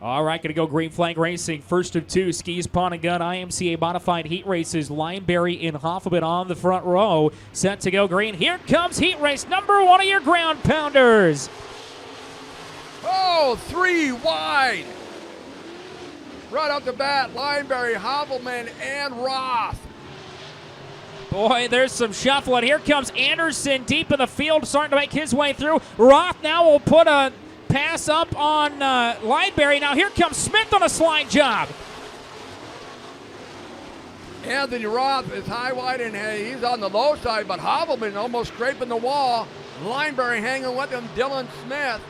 All right, going to go Green Flag Racing. First of two, Skis Pond and Gun IMCA Modified Heat Races. Lineberry and Hoffman on the front row. Set to go green. Here comes Heat Race number one of your Ground Pounders. Oh, 3 wide. Right off the bat, Lineberry, Hoffman, and Roth. Boy, there's some shuffling. Here comes Anderson deep in the field, starting to make his way through. Roth now will put a pass up on Lineberry. Now here comes Smith on a slide job. Anthony Roth is high wide and he's on the low side, but Hoffman almost scraping the wall. Lineberry hanging with him, Dylan Smith.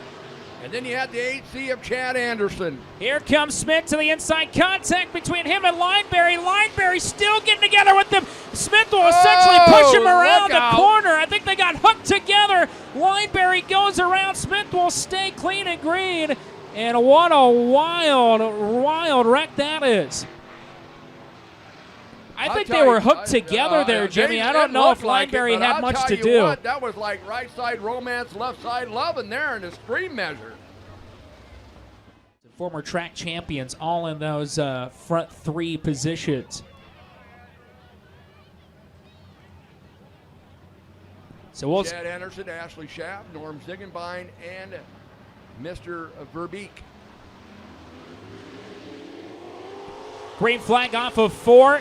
And then you had the 8C of Chad Anderson. Here comes Smith to the inside. Contact between him and Lineberry. Lineberry still getting together with them. Smith will essentially push him around the corner. I think they got hooked together. Lineberry goes around. Smith will stay clean and green. And what a wild wreck that is. I think they were hooked together there, Jimmy. I don't know if Lineberry had much to do. What, that was like right side romance, left side love in there in a extreme measure. Former track champions all in those front three positions. So we'll Chad Anderson, Ashley Schaff, Norm Ziegenbein, and Mr. Verbeek. Green flag off of 4.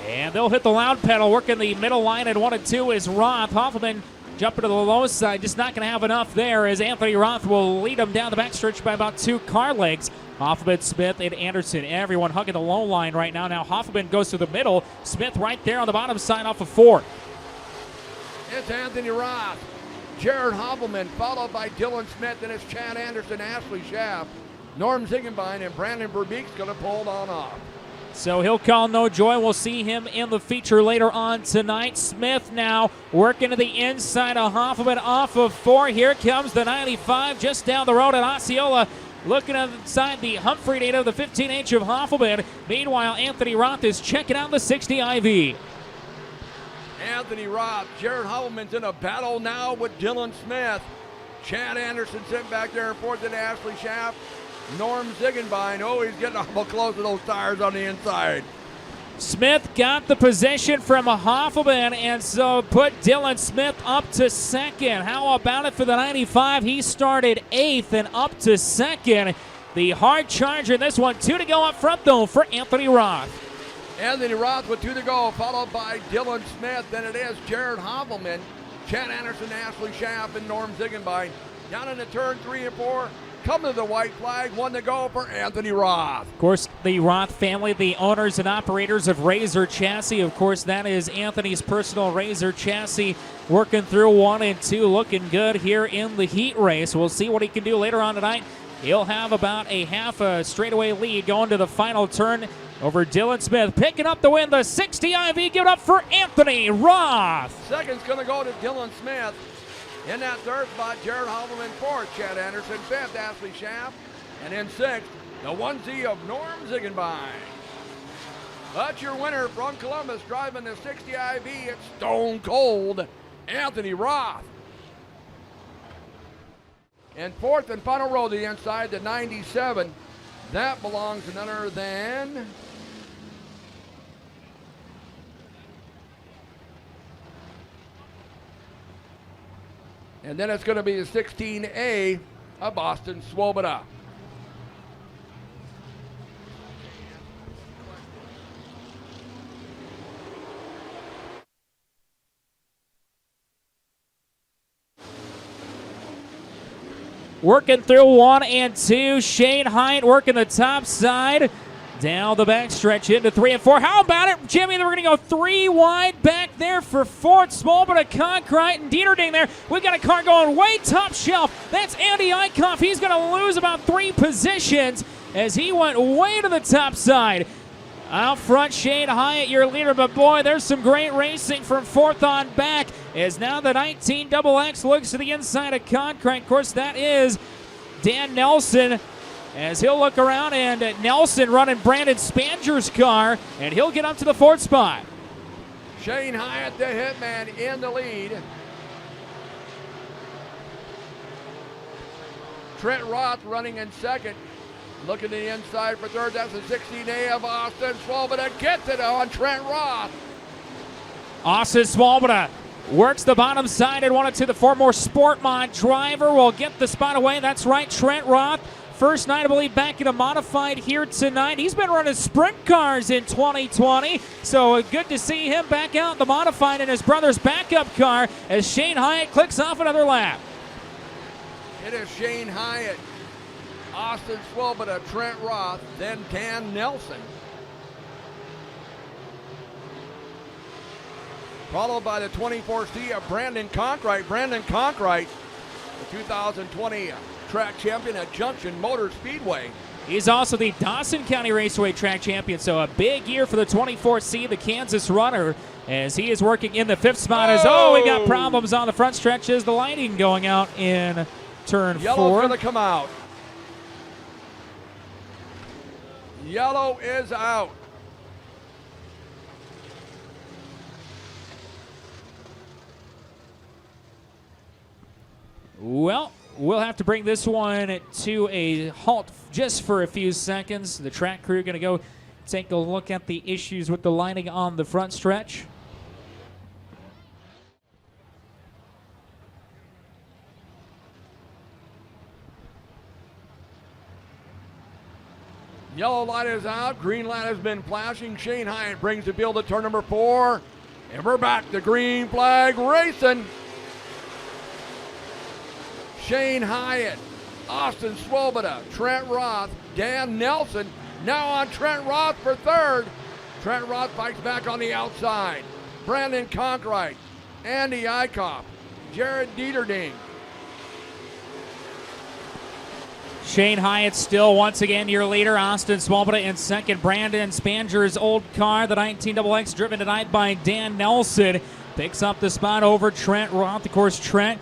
And they'll hit the loud pedal, working the middle line at 1 and 2 is Roth. Hoffman jumping to the low side, just not going to have enough there as Anthony Roth will lead him down the backstretch by about 2 car lengths. Hoffman, Smith, and Anderson. Everyone hugging the low line right now. Now Hoffman goes to the middle. Smith right there on the bottom side off of 4. It's Anthony Roth, Jared Hoffman, followed by Dylan Smith, and it's Chad Anderson, Ashley Schaff, Norm Ziegenbein, and Brandon Verbeek's going to pull on off. So he'll call no joy. We'll see him in the feature later on tonight. Smith now working to the inside of Hoffman off of 4. Here comes the 95 just down the road at Osceola. Looking inside the Humphrey data of the 15H of Hoffman. Meanwhile, Anthony Roth is checking out the 60 IV. Anthony Roth, Jared Hoffman's in a battle now with Dylan Smith. Chad Anderson sitting back there in fourth, and Ashley Schaff. Norm Ziegenbein, oh, he's getting awful close to those tires on the inside. Smith got the position from Hoffman, and so put Dylan Smith up to second. How about it for the 95? He started 8th and up to second. The hard charger in this one. 2 to go up front, though, for Anthony Roth. Anthony Roth with 2 to go, followed by Dylan Smith. Then it is Jared Hoffman, Chad Anderson, Ashley Schaff, and Norm Ziegenbein. Down into turn 3 and 4. Come to the white flag, 1 to go for Anthony Roth. Of course, the Roth family, the owners and operators of Razor Chassis. Of course, that is Anthony's personal Razor Chassis, working through 1 and 2, looking good here in the heat race. We'll see what he can do later on tonight. He'll have about a half a straightaway lead going to the final turn over Dylan Smith. Picking up the win, the 60 IV. Give it up for Anthony Roth. Second's going to go to Dylan Smith. In that third spot, Jared Hoffman, 4th, Chad Anderson, 5th, Ashley Schaff, and in 6th, the 1Z of Norm Ziegenbein. That's your winner from Columbus, driving the 60 IV. It's Stone Cold Anthony Roth. And 4th and final row, the inside, the 97. That belongs to none other than and then it's going to be the 16A of Boston Swoboda. Working through 1 and 2. Shane Hyatt working the top side. Down the backstretch into 3 and 4. How about it, Jimmy? We're going to go 3 wide back there for 4th. Small bit of Concrete and Dieterding there. We got a car going way top shelf. That's Andy Eichhoff. He's going to lose about 3 positions as he went way to the top side. Out front, Shane Hyatt, your leader, but boy, there's some great racing from 4th on back as now the 19XX looks to the inside of Concrete. Of course, that is Dan Nelson. As he'll look around, and Nelson running Brandon Spanger's car, and he'll get up to the 4th spot. Shane Hyatt, the hitman, in the lead. Trent Roth running in 2nd. Looking to the inside for third. That's the 16A of Austin Swoboda. Gets it on Trent Roth. Austin Swoboda works the bottom side and wanted to the four-more Sport Mod driver will get the spot away. That's right, Trent Roth. First night, I believe, back in a modified here tonight. He's been running sprint cars in 2020, so good to see him back out in the modified in his brother's backup car as Shane Hyatt clicks off another lap. It is Shane Hyatt, Austin Swoboda, Trent Roth, then Dan Nelson. Followed by the 24C of Brandon Conkright. Brandon Conkright, the 2020 track champion at Junction Motor Speedway. He's also the Dawson County Raceway track champion, so a big year for the 24C, the Kansas runner, as he is working in the 5th spot. We got problems on the front stretches. The lighting going out in turn 4. Yellow's going to come out. Yellow is out. Well, we'll have to bring this one to a halt just for a few seconds. The track crew going to go take a look at the issues with the lighting on the front stretch. Yellow light is out. Green light has been flashing. Shane Hyatt brings the field to turn number 4. And we're back to green flag racing. Shane Hyatt, Austin Swoboda, Trent Roth, Dan Nelson. Now on Trent Roth for third. Trent Roth fights back on the outside. Brandon Conkright, Andy Eichhoff, Jared Dieterding. Shane Hyatt still once again your leader. Austin Swoboda in second. Brandon Spanger's old car, the 19XX, driven tonight by Dan Nelson, picks up the spot over Trent Roth. Of course, Trent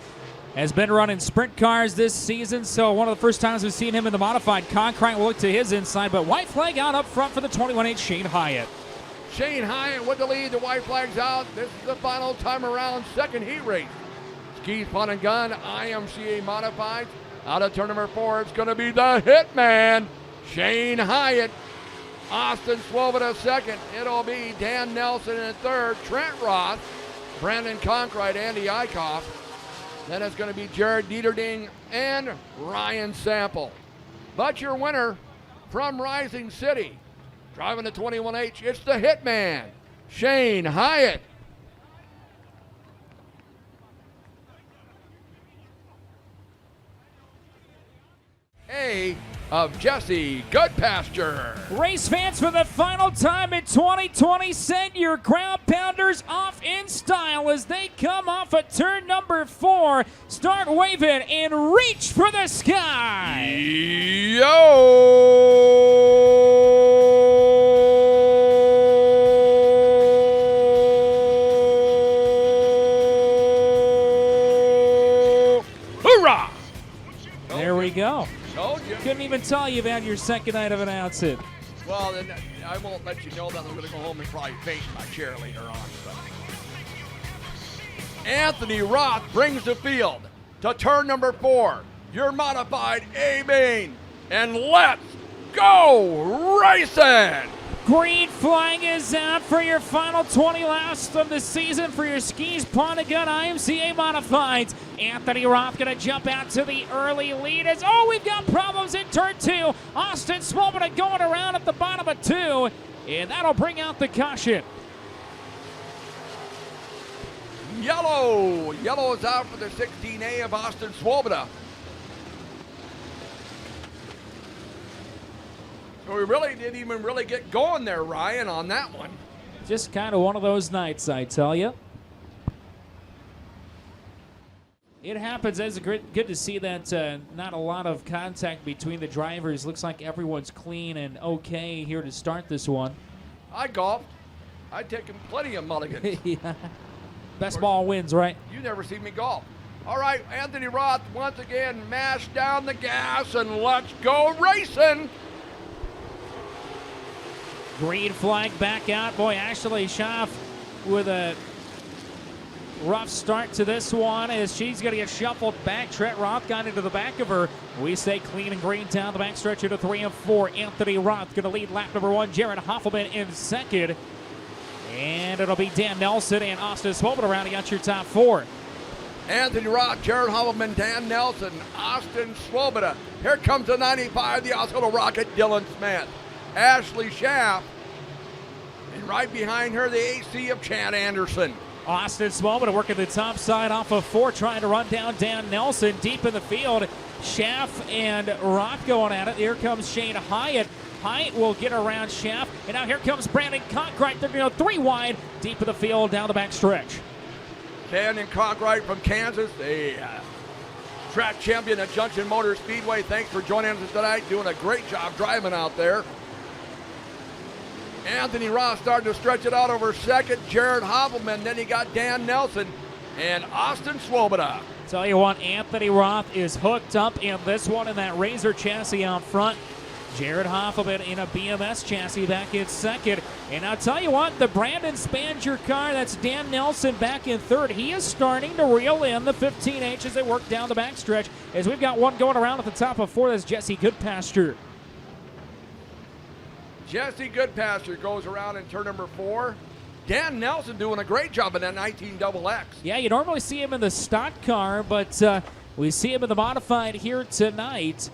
has been running sprint cars this season, so one of the first times we've seen him in the modified. Conkright will look to his inside, but white flag out up front for the 21-8 Shane Hyatt. Shane Hyatt with the lead. The white flag's out. This is the final time around, second heat race. Skis, Fun and Gun, IMCA modified. Out of turn number 4, it's going to be the Hitman, Shane Hyatt. Austin Swoboda second. It'll be Dan Nelson in third. Trent Roth, Brandon Conkright, Andy Eichhoff. Then it's going to be Jared Dieterding and Ryan Sample. But your winner from Rising City, driving the 21H, it's the Hitman, Shane Hyatt. A of Jesse Goodpasture. Race fans, for the final time in 2020, send your Groundpounders off in style as they come off of turn number 4. Start waving and reach for the sky. Hoorah! There we go. Told you. Couldn't even tell you've had your second night of announcing. Well, then I won't let you know that I'm going to go home and probably faint my chair later on. But Anthony Roth brings the field to turn number 4. Your modified A-Main. And let's go racing! Green flag is out for your final 20 laps of the season for your Skis, Pond and Gun IMCA Modifieds. Anthony Roth going to jump out to the early lead as, we've got problems in turn 2. Austin Swoboda going around at the bottom of 2, and that'll bring out the caution. Yellow is out for the 16A of Austin Swoboda. So we really didn't even really get going there, Ryan, on that one. Just kind of one of those nights, I tell you. It happens. It's good to see that not a lot of contact between the drivers. Looks like everyone's clean and okay here to start this one. I golfed. I'd taken plenty of mulligans. Yeah. Best ball wins, right? You never see me golf. All right, Anthony Roth once again mashed down the gas and let's go racing. Green flag back out. Boy, Ashley Schaff with a rough start to this one as she's going to get shuffled back. Trent Roth got into the back of her. We say clean and green down the backstretch into 3 and 4. Anthony Roth going to lead lap number 1. Jared Hoffelman in second. And it'll be Dan Nelson and Austin Swoboda rounding out your top 4. Anthony Roth, Jared Hoffelman, Dan Nelson, Austin Swoboda. Here comes the 95, the Osceola Rocket, Dylan Smith. Ashley Schaff. And right behind her, the AC of Chad Anderson. Austin Swoboda working the top side off of 4, trying to run down Dan Nelson deep in the field. Schaff and Roth going at it. Here comes Shane Hyatt. Hyatt will get around Schaff. And now here comes Brandon Conkright. They're going to go 3 wide deep in the field down the back stretch. Brandon Conkright from Kansas, a track champion at Junction Motor Speedway. Thanks for joining us tonight. Doing a great job driving out there. Anthony Roth starting to stretch it out over second. Jared Hoffelman. Then you got Dan Nelson and Austin Swoboda. Tell you what, Anthony Roth is hooked up in this one in that Razor chassis out front. Jared Hoffelman in a BMS chassis back in second. And I'll tell you what, the Brandon Spanger car, that's Dan Nelson back in third. He is starting to reel in the 15H as they work down the backstretch. As we've got one going around at the top of 4, that's Jesse Goodpasture. Jesse Goodpasture goes around in turn number 4. Dan Nelson doing a great job in that 19XX. Yeah, you normally see him in the stock car, but we see him in the modified here tonight.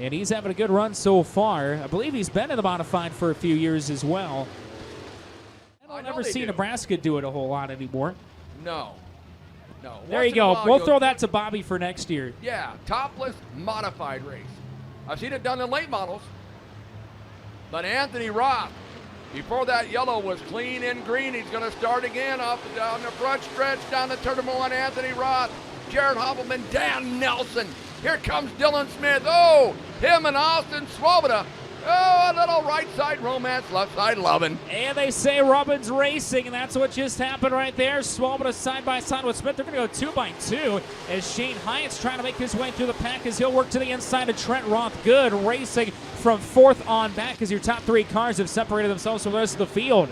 And he's having a good run so far. I believe he's been in the modified for a few years as well. I don't ever see Nebraska do it a whole lot anymore. No. There you go. We'll throw that to Bobby for next year. Yeah, topless modified race. I've seen it done in late models. But Anthony Roth, before that yellow was clean and green. He's going to start again up down the front stretch, down the turn number 1. Anthony Roth, Jared Hoffelman, Dan Nelson. Here comes Dylan Smith. Oh, him and Austin Swoboda. Oh, a little right side romance, left side loving. And they say Robbins Racing, and that's what just happened right there. Swoboda side by side with Smith. They're going to go 2 by 2 as Shane Hyatt's trying to make his way through the pack as he'll work to the inside of Trent Roth. Good racing from 4th on back as your top 3 cars have separated themselves from the rest of the field.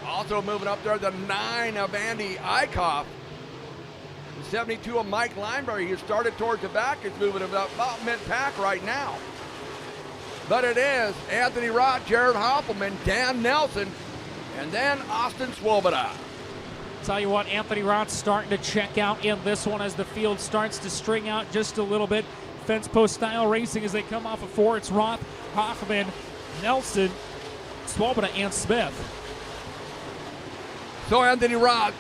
Also moving up there, the 9 of Andy Eichhoff. The 72 of Mike Lineberry. He started towards the back. It's moving about mid-pack right now. But it is Anthony Roth, Jared Hoffelman, Dan Nelson, and then Austin Swoboda. Tell you what, Anthony Roth starting to check out in this one as the field starts to string out just a little bit. Fence post style racing as they come off of 4. It's Roth, Hoffelman, Nelson, Swoboda, and Smith. So Anthony Roth,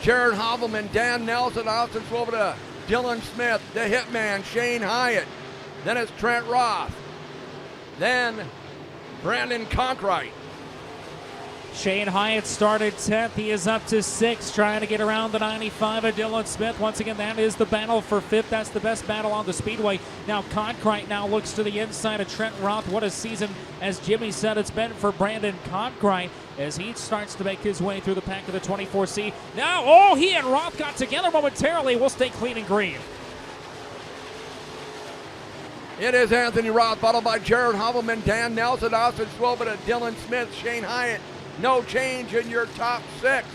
Jared Hoffelman, Dan Nelson, Austin Swoboda, Dylan Smith, the Hitman, Shane Hyatt. Then it's Trent Roth. Then Brandon Conkright. Shane Hyatt started 10th. He is up to 6th, trying to get around the 95 of Dylan Smith. Once again, that is the battle for 5th. That's the best battle on the Speedway. Now Conkright now looks to the inside of Trent Roth. What a season, as Jimmy said, it's been for Brandon Conkright as he starts to make his way through the pack of the 24C. Now, he and Roth got together momentarily. We'll stay clean and green. It is Anthony Roth, followed by Jared Hoffelman, Dan Nelson, Austin Swoboda, Dylan Smith, Shane Hyatt. No change in your top 6.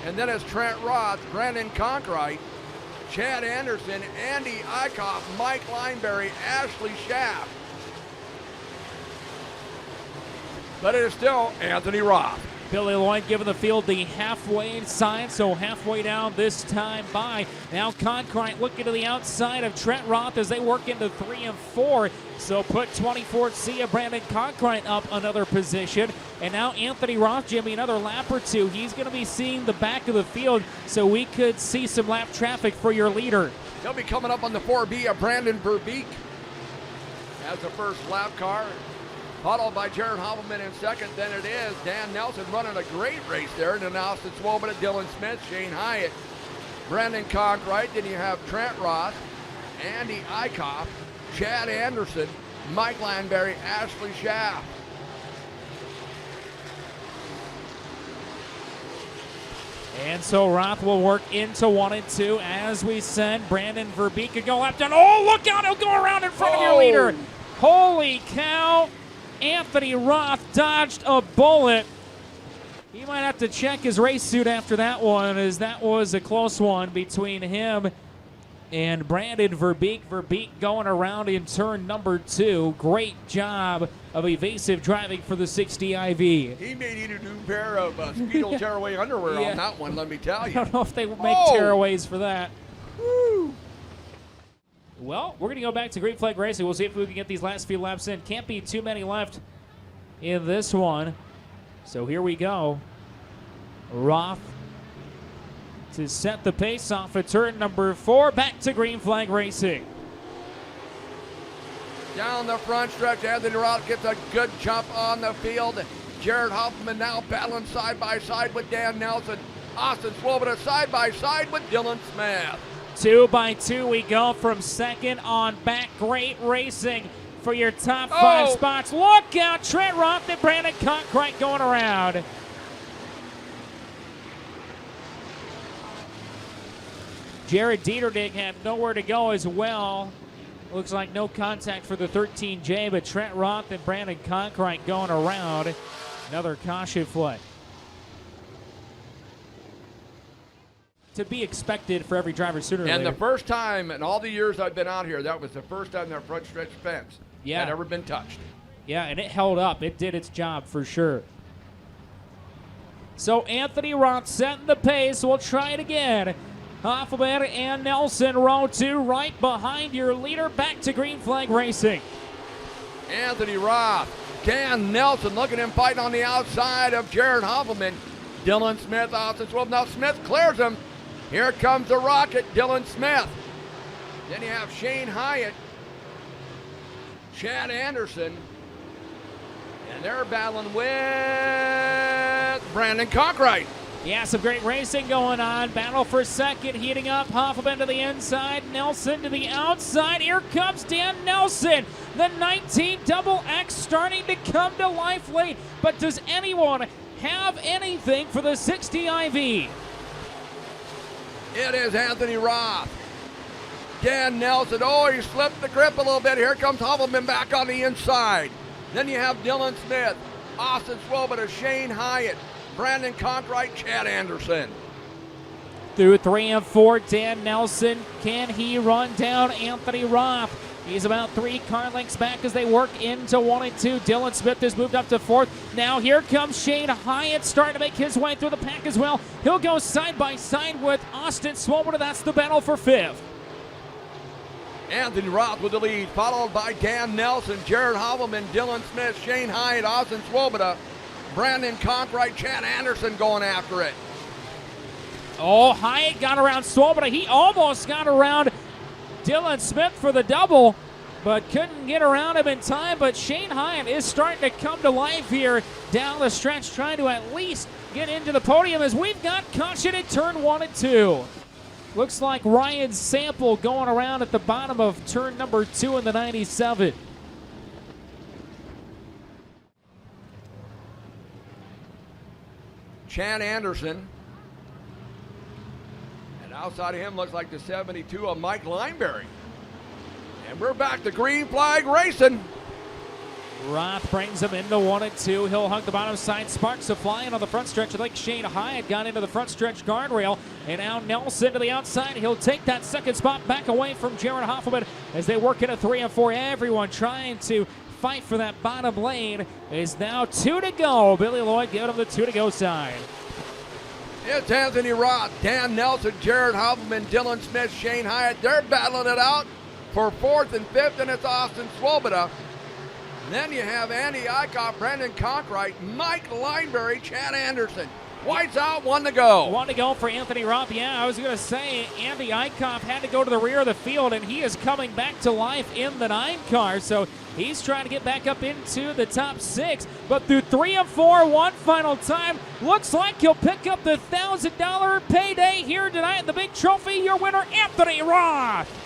And then it's Trent Roth, Brandon Conkright, Chad Anderson, Andy Eichhoff, Mike Lineberry, Ashley Schaff. But it is still Anthony Roth. Billy Lloyd giving the field the halfway sign, so halfway down this time by. Now Conkright looking to the outside of Trent Roth as they work into 3 and 4. So put 24C of Brandon Conkright up another position. And now Anthony Roth, Jimmy, another lap or 2. He's going to be seeing the back of the field, so we could see some lap traffic for your leader. He'll be coming up on the 4B of Brandon Verbeek as the first lap car. Followed by Jared Hoffelman in second. Then it is Dan Nelson running a great race there. And then Austin Swoboda, Dylan Smith, Shane Hyatt, Brandon Conkright. Then you have Trent Roth, Andy Eichhoff, Chad Anderson, Mike Lineberry, Ashley Schaff. And so Roth will work into 1 and 2. As we said, Brandon Verbeek could go left and look out, he'll go around in front of your leader. Holy cow. Anthony Roth dodged a bullet. He might have to check his race suit after that one, as that was a close one between him and Brandon Verbeek. Verbeek going around in turn number 2. Great job of evasive driving for the 60 IV. He may need a new pair of Speedo tearaway underwear on that one, let me tell you. I don't know if they would make tearaways for that. Woo. Well, we're going to go back to green flag racing. We'll see if we can get these last few laps in. Can't be too many left in this one. So here we go. Roth to set the pace off at turn number 4. Back to green flag racing. Down the front stretch, Anthony Roth gets a good jump on the field. Jared Hoffman now battling side by side with Dan Nelson. Austin Swoboda side by side with Dylan Smith. 2 by 2 we go from second on back. Great racing for your top 5 spots. Look out, Trent Roth and Brandon Conkright going around. Jared Dieterdick had nowhere to go as well. Looks like no contact for the 13J, but Trent Roth and Brandon Conkright going around. Another caution flag. To be expected for every driver sooner or later. And the first time in all the years I've been out here, that was the first time their front stretch fence had ever been touched. Yeah, and it held up. It did its job for sure. So Anthony Roth setting the pace. We'll try it again. Hoffman and Nelson, row 2, right behind your leader. Back to green flag racing. Anthony Roth, Dan Nelson, look at him fighting on the outside of Jared Hoffman. Dylan Smith, Austin Swoboda. Now Smith clears him. Here comes the rocket, Dylan Smith. Then you have Shane Hyatt, Chad Anderson, and they're battling with Brandon Conkright. Yeah, some great racing going on. Battle for second, heating up. Hoffman to the inside, Nelson to the outside. Here comes Dan Nelson. The 19 double X starting to come to life late. But does anyone have anything for the 60 IV? It is Anthony Roth. Dan Nelson, he slipped the grip a little bit. Here comes Hoffman back on the inside. Then you have Dylan Smith, Austin Swoboda, Shane Hyatt, Brandon Conkright, Chad Anderson. Through 3 and 4, Dan Nelson. Can he run down Anthony Roth? He's about 3 car lengths back as they work into 1 and 2. Dylan Smith has moved up to 4th. Now here comes Shane Hyatt starting to make his way through the pack as well. He'll go side by side with Austin Swoboda. That's the battle for 5th. Anthony Roth with the lead, followed by Dan Nelson, Jared Hoffman, Dylan Smith, Shane Hyatt, Austin Swoboda, Brandon Conkright, Chad Anderson going after it. Hyatt got around Swoboda. He almost got around Dylan Smith for the double, but couldn't get around him in time. But Shane Hyatt is starting to come to life here down the stretch, trying to at least get into the podium as we've got caution at turn 1 and 2. Looks like Ryan Sample going around at the bottom of turn number 2 in the 97. Chad Anderson. Outside of him looks like the 72 of Mike Lineberry. And we're back to green flag racing. Roth brings him into 1 and 2. He'll hug the bottom side. Sparks are flying on the front stretch. I think Shane Hyatt got into the front stretch guardrail. And now Nelson to the outside. He'll take that second spot back away from Jared Hoffman as they work into 3 and 4. Everyone trying to fight for that bottom lane. Is now 2 to go. Billy Lloyd giving him the 2 to go sign. It's Anthony Roth, Dan Nelson, Jared Hoffman, Dylan Smith, Shane Hyatt. They're battling it out for 4th and 5th, and it's Austin Swoboda. And then you have Andy Eichhoff, Brandon Conkright, Mike Lineberry, Chad Anderson. White's out, 1 to go. 1 to go for Anthony Roth. Yeah, I was going to say Andy Eichhoff had to go to the rear of the field, and he is coming back to life in the 9 car. So he's trying to get back up into the top 6. But through 3 and 4, one final time, looks like he'll pick up the $1,000 payday here tonight in the big trophy. Your winner, Anthony Roth.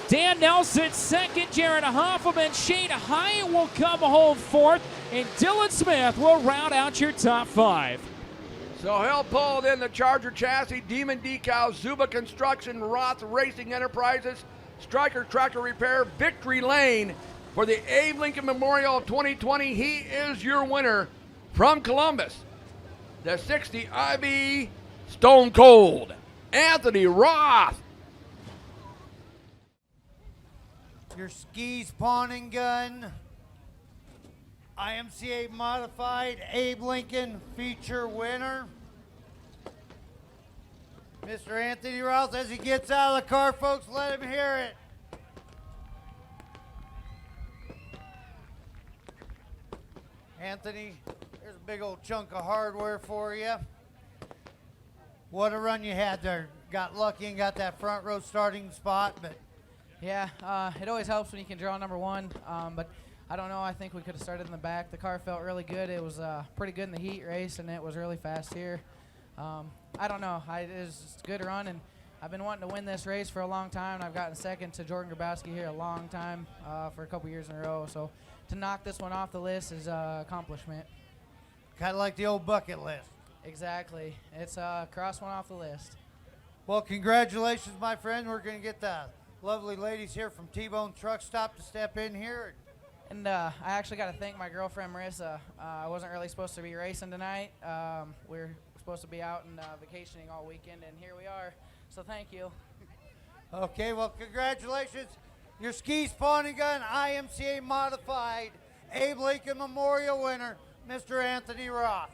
Dan Nelson second, Jared Hoffman, Shane Hyatt will come home 4th, and Dylan Smith will round out your top 5. So he'll pull in the Charger Chassis, Demon Decals, Zuba Construction, Roth Racing Enterprises, Stryker Tractor Repair, Victory Lane for the Abe Lincoln Memorial 2020. He is your winner From Columbus, the 60 IB Stone Cold, Anthony Roth. Your skis, pawn and gun, IMCA modified Abe Lincoln feature winner, Mr. Anthony Roth. As he gets out of the car, folks, let him hear it. Anthony, there's a big old chunk of hardware for you. What a run you had there. Got lucky and got that front row starting spot, but yeah, it always helps when you can draw number one, but I don't know, I think we could have started in the back. The car felt really good. It was pretty good in the heat race, and it was really fast here. I don't know, it was a good run, and I've been wanting to win this race for a long time, and I've gotten second to Jordan Grabowski here a long time for a couple years in a row, so to knock this one off the list is an accomplishment. kind of like the old bucket list. Exactly. It's cross one off the list. Well, congratulations, my friend. We're going to get the lovely ladies here from T-Bone Truck Stop to step in here. And I actually got to thank my girlfriend, Marissa. I wasn't really supposed to be racing tonight. We're supposed to be out and vacationing all weekend, and here we are. So thank you. Okay, well, congratulations. Your skis, pawn and gun, IMCA modified, Abe Lincoln Memorial winner, Mr. Anthony Roth.